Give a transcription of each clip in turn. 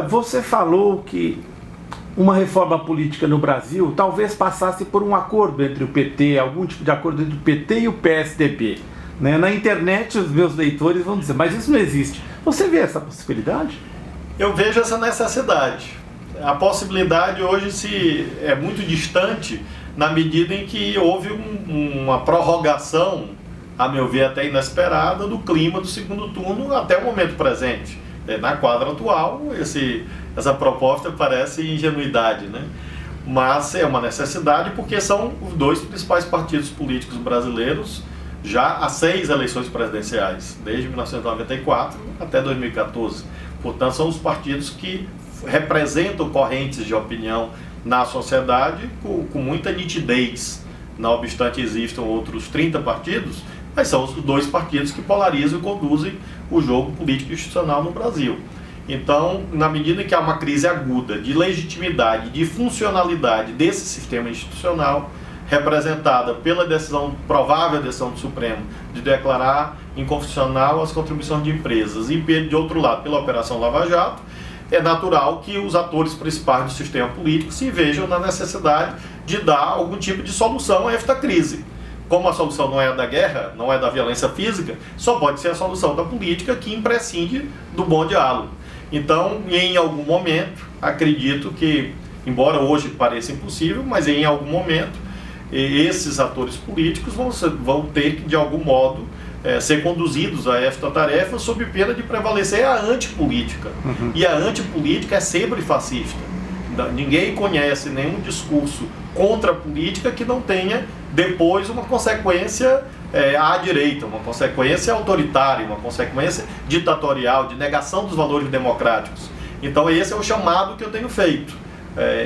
Você falou que uma reforma política no Brasil talvez passasse por um acordo entre o PT, algum tipo de acordo entre o PT e o PSDB. Né? Na internet os meus leitores vão dizer, mas isso não existe. Você vê essa possibilidade? Eu vejo essa necessidade. A possibilidade hoje é muito distante na medida em que houve uma prorrogação, a meu ver até inesperada, do clima do segundo turno até o momento presente. Na quadra atual, essa proposta parece ingenuidade, né? Mas é uma necessidade porque são os dois principais partidos políticos brasileiros já há 6 eleições presidenciais, desde 1994 até 2014. Portanto, são os partidos que representam correntes de opinião na sociedade com muita nitidez. Não obstante existam outros 30 partidos, mas são os dois partidos que polarizam e conduzem o jogo político institucional no Brasil. Então, na medida em que há uma crise aguda de legitimidade, de funcionalidade desse sistema institucional, representada pela provável decisão do Supremo de declarar inconstitucional as contribuições de empresas e, de outro lado, pela Operação Lava Jato, é natural que os atores principais do sistema político se vejam na necessidade de dar algum tipo de solução a esta crise. Como a solução não é a da guerra, não é da violência física, só pode ser a solução da política que imprescinde do bom diálogo. Então, em algum momento, acredito que, embora hoje pareça impossível, mas em algum momento, esses atores políticos vão ter que, de algum modo, ser conduzidos a esta tarefa sob pena de prevalecer a antipolítica. E a antipolítica é sempre fascista. Ninguém conhece nenhum discurso contra a política que não tenha depois uma consequência à direita, uma consequência autoritária, uma consequência ditatorial, de negação dos valores democráticos. Então esse é o chamado que eu tenho feito,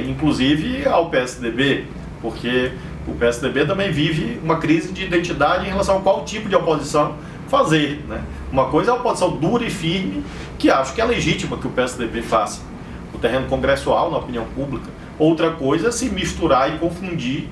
inclusive ao PSDB, porque o PSDB também vive uma crise de identidade em relação a qual tipo de oposição fazer, né? Uma coisa é a oposição dura e firme, que acho que é legítima que o PSDB faça, no terreno congressual, na opinião pública. Outra coisa é se misturar e confundir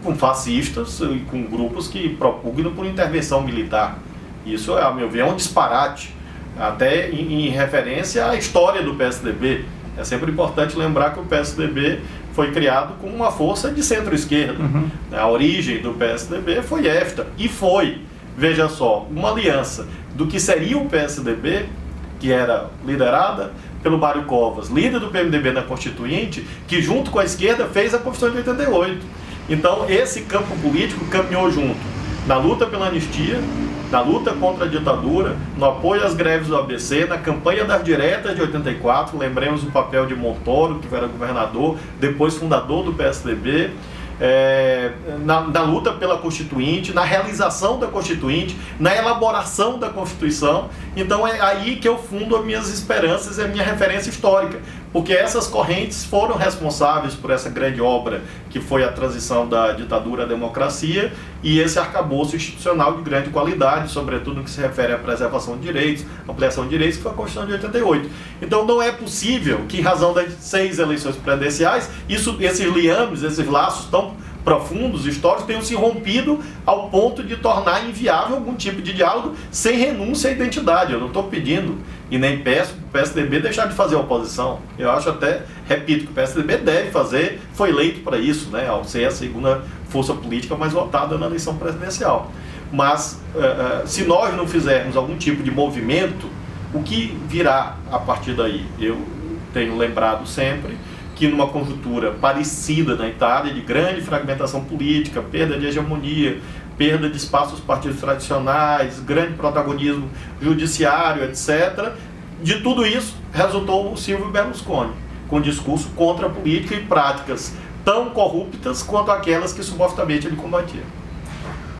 com fascistas e com grupos que propugnam por intervenção militar. Isso, a meu ver, é um disparate, até em referência à história do PSDB. É sempre importante lembrar que o PSDB foi criado como uma força de centro-esquerda. A origem do PSDB foi esta, e foi, veja só, uma aliança do que seria o PSDB, que era liderada pelo Mário Covas, líder do PMDB na Constituinte, que junto com a esquerda fez a Constituição de 88. Então esse campo político caminhou junto na luta pela anistia, na luta contra a ditadura, no apoio às greves do ABC, na campanha das diretas de 84, lembremos o papel de Montoro, que era governador, depois fundador do PSDB, na luta pela Constituinte, na realização da Constituinte, na elaboração da Constituição. Então é aí que eu fundo as minhas esperanças e a minha referência histórica, porque essas correntes foram responsáveis por essa grande obra que foi a transição da ditadura à democracia e esse arcabouço institucional de grande qualidade, sobretudo no que se refere à preservação de direitos, ampliação de direitos, que foi a Constituição de 88. Então não é possível que, em razão das 6 eleições presidenciais, esses liames, esses laços tão profundos, históricos, tenham se rompido ao ponto de tornar inviável algum tipo de diálogo sem renúncia à identidade. Eu não estou pedindo e nem peço para o PSDB deixar de fazer oposição. Eu acho até, repito, que o PSDB deve fazer, foi eleito para isso, né, ao ser a segunda força política mais votada na eleição presidencial. Mas se nós não fizermos algum tipo de movimento, o que virá a partir daí? Eu tenho lembrado sempre que numa conjuntura parecida na Itália, de grande fragmentação política, perda de hegemonia, perda de espaço dos partidos tradicionais, grande protagonismo judiciário, etc., de tudo isso resultou o Silvio Berlusconi, com discurso contra a política e práticas tão corruptas quanto aquelas que supostamente ele combatia.